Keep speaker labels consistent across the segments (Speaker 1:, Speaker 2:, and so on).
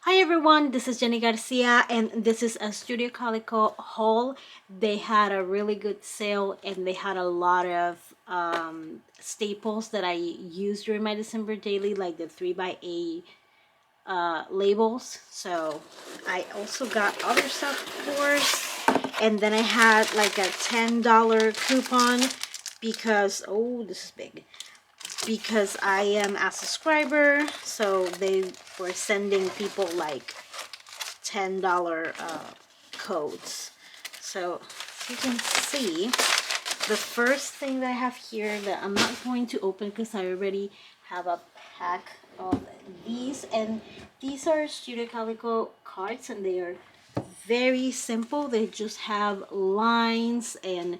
Speaker 1: Hi everyone, this is Jenny Garcia and this is a Studio Calico haul. They had a really good sale and they had a lot of staples that I used during my December daily, like the 3x8 labels. So I also got other stuff, of course. And then I had like a $10 coupon because, oh, this is big, because I am a subscriber, so they were sending people like $10 codes. So you can see the first thing that I have here that I'm not going to open because I already have a pack of these, and these are Studio Calico cards and they are very simple. They just have lines and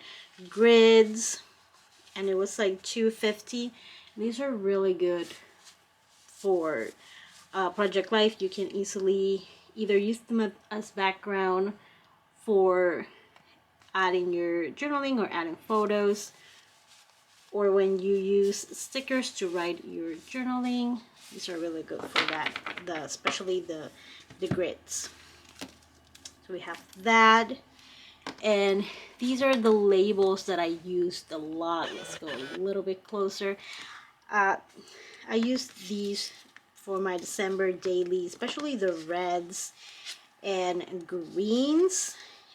Speaker 1: grids, and it was like $2.50. These are really good for Project Life. You can easily either use them as background for adding your journaling or adding photos, or when you use stickers to write your journaling. These are really good for that, especially the grids. So we have that, and these are the labels that I used a lot. Let's go a little bit closer. I used these for my December daily, especially the reds and greens.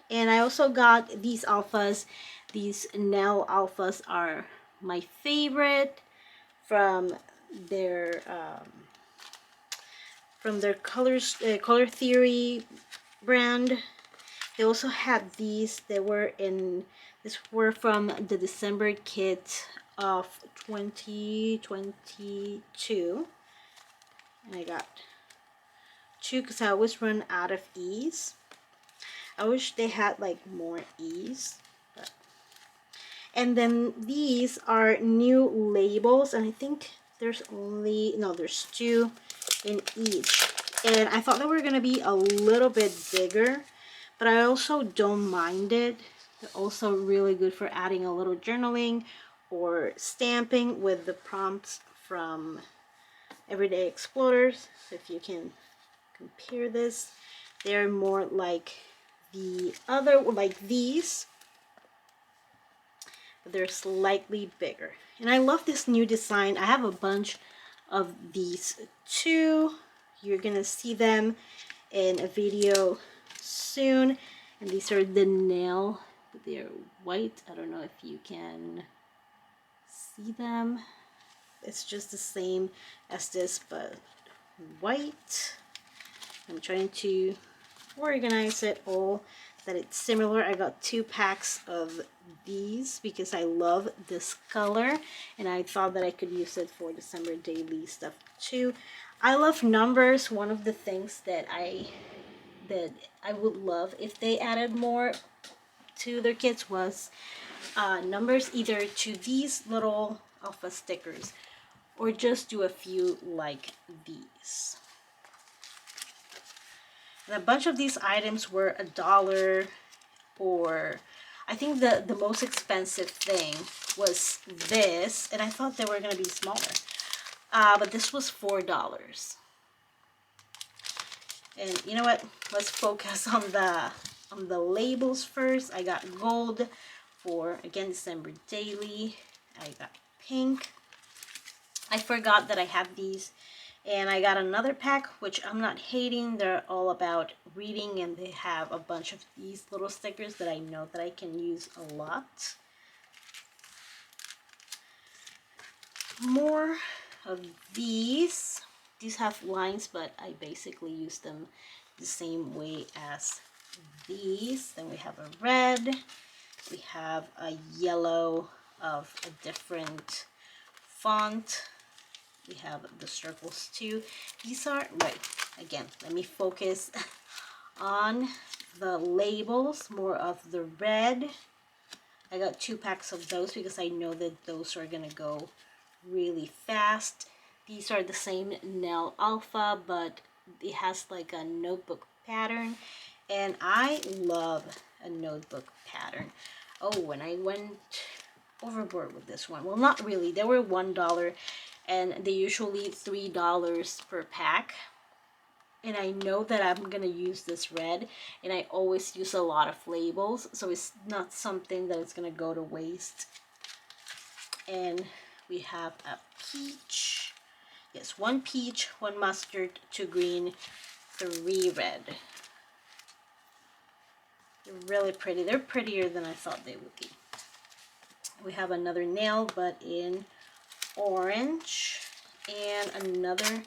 Speaker 1: And I also got these alphas. These nail alphas are my favorite from their colors, color theory brand. They also had these. These were from the December kit of 2022. And I got two because I always run out of E's. I wish they had like more E's. But. And then these are new labels, and I think there's there's two in each. And I thought they were gonna be a little bit bigger, but I also don't mind it. They're also really good for adding a little journaling or stamping with the prompts from Everyday Explorers. So if you can compare this, they're more like the other, like these, but they're slightly bigger. And I love this new design. I have a bunch of these too. You're gonna see them in a video soon. And these are the nail, they're white. I don't know if you can see them. It's just the same as this, but white. I'm trying to organize it all that it's similar. I got 2 packs of these because I love this color and I thought that I could use it for December daily stuff too. I love numbers. One of the things that I would love if they added more to their kits was numbers, either to these little alpha stickers or just do a few like these. And a bunch of these items were $1, or I think the most expensive thing was this, and I thought they were gonna be smaller, but this was $4. And you know what? Let's focus on the labels first. I got gold for, again, December daily. I got pink. I forgot that I have these. And I got another pack, which I'm not hating. They're all about reading, and they have a bunch of these little stickers that I know that I can use a lot. More of these. These have lines, but I basically use them the same way as these. Then we have a red. We have a yellow of a different font. We have the circles too. These are, right, again, let me focus on the labels, more of the red. I got 2 packs of those because I know that those are gonna go really fast. These are the same nail alpha, but it has like a notebook pattern, and I love a notebook pattern. Oh, and I went overboard with this one. Well, not really. They were $1, and they usually $3 per pack. and I know that I'm gonna use this red, and I always use a lot of labels, so it's not something that is gonna go to waste. And we have a peach. Yes, 1 peach, 1 mustard, 2 green, 3 red. They're really pretty. They're prettier than I thought they would be. We have another nail, but in orange, and another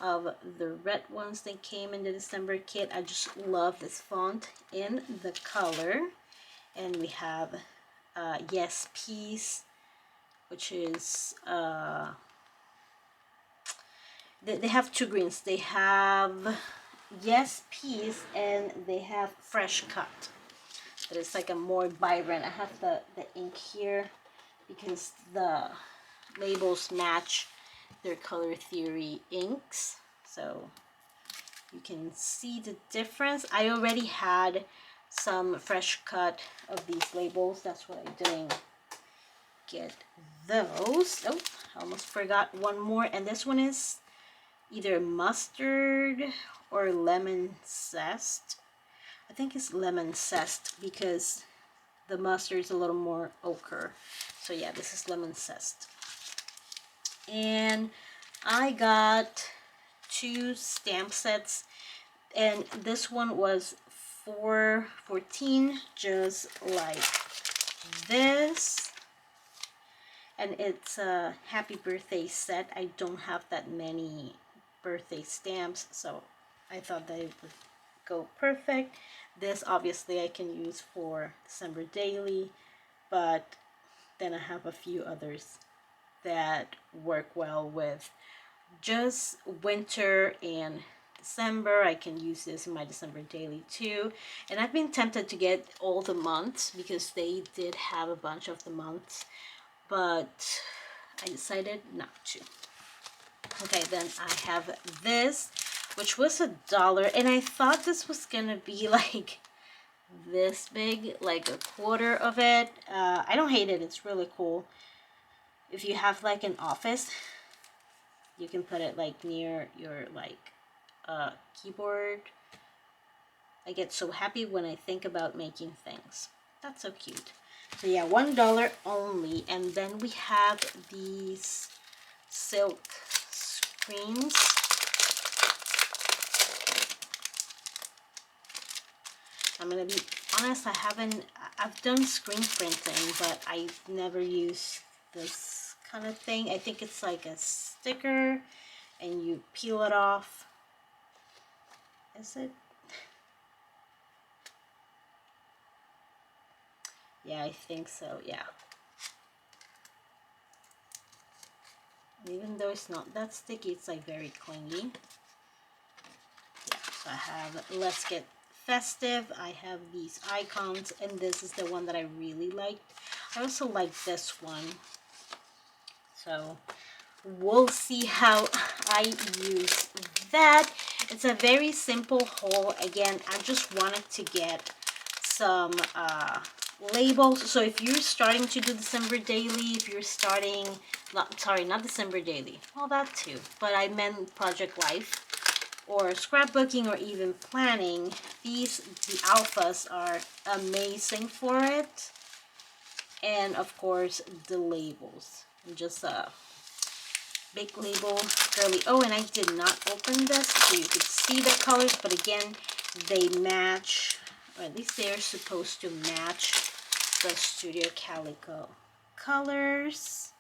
Speaker 1: of the red ones that came in the December kit. I just love this font in the color. And we have Yes Peace, which is they have 2 greens. They have Yes Peace and they have Fresh Cut. But it's like a more vibrant. I have the ink here because the labels match their color theory inks, so you can see the difference. I already had some Fresh Cut of these labels, that's why I didn't get those. Oh, I almost forgot one more, and this one is either mustard or lemon zest. I think it's lemon zest because the mustard is a little more ochre. So yeah, this is lemon zest. And I got 2 stamp sets, and this one was $4.14, just like this. And it's a happy birthday set. I don't have that many birthday stamps, so I thought that it would go perfect. This obviously I can use for December daily, but then I have a few others that work well with just winter and December. I can use this in my December daily too. And I've been tempted to get all the months because they did have a bunch of the months, but I decided not to. Okay, then I have this, which was $1, and I thought this was gonna be like this big, like a quarter of it. I don't hate it, it's really cool. If you have like an office, you can put it like near your like keyboard. I get so happy when I think about making things. That's so cute. So yeah, $1 only. And then we have these silk screens. I'm gonna be honest, I've done screen printing, but I've never used this kind of thing. I think it's like a sticker and you peel it off. Is it? Yeah, I think so, yeah. Even though it's not that sticky, it's like very clingy. Yeah, so I have Let's Get Festive. I have these icons, and this is the one that I really liked. I also like this one. So we'll see how I use that. It's a very simple haul. Again, I just wanted to get some labels. So if you're starting to do December daily, if you're starting, not December daily, well, that too, but I meant Project Life or scrapbooking or even planning, the alphas are amazing for it. And of course the labels, just a big label, girly. Oh, and I did not open this so you could see the colors, but again, they match, or at least they are supposed to match the Studio Calico colors.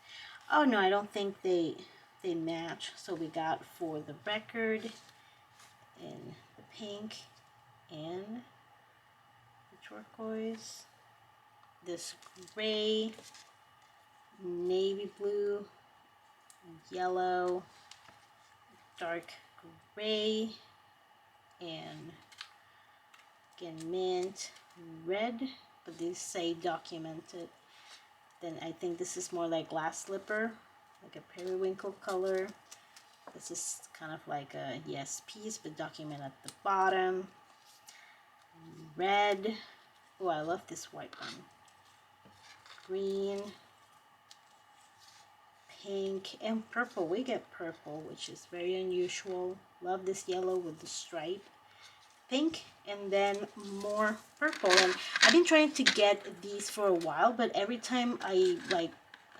Speaker 1: Oh no, I don't think they match. So we got For the Record in the pink and the turquoise, this gray, navy blue, yellow, dark gray, and again mint, red, but these say documented. Then I think this is more like glass slipper, like a periwinkle color. This is kind of like a Yes piece, but document at the bottom. Red. Oh, I love this white one. Green. pink, and purple. We get purple, which is very unusual. Love this yellow with the stripe. Pink, and then more purple. And I've been trying to get these for a while, but every time I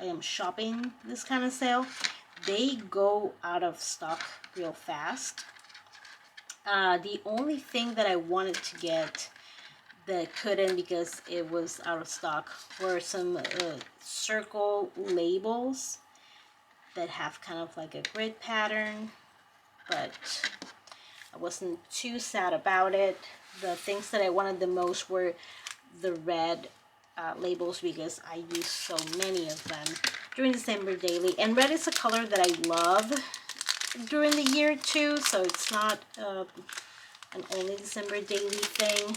Speaker 1: am shopping this kind of sale, they go out of stock real fast. The only thing that I wanted to get that couldn't because it was out of stock were some circle labels that have kind of like a grid pattern, but I wasn't too sad about it. The things that I wanted the most were the red labels because I use so many of them during December daily, and red is a color that I love during the year too, so it's not an only December daily thing.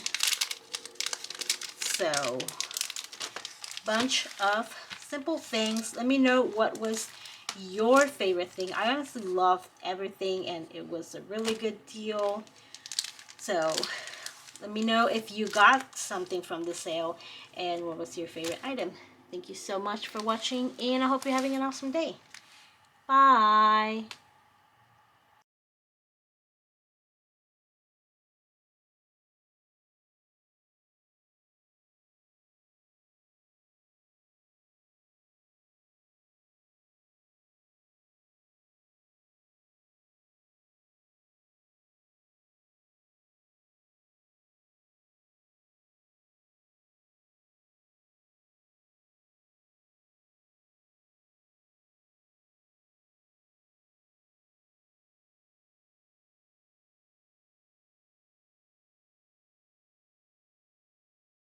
Speaker 1: So, bunch of simple things. Let me know what was your favorite thing. I honestly loved everything, and it was a really good deal. So, let me know if you got something from the sale and what was your favorite item. Thank you so much for watching, and I hope you're having an awesome day. Bye!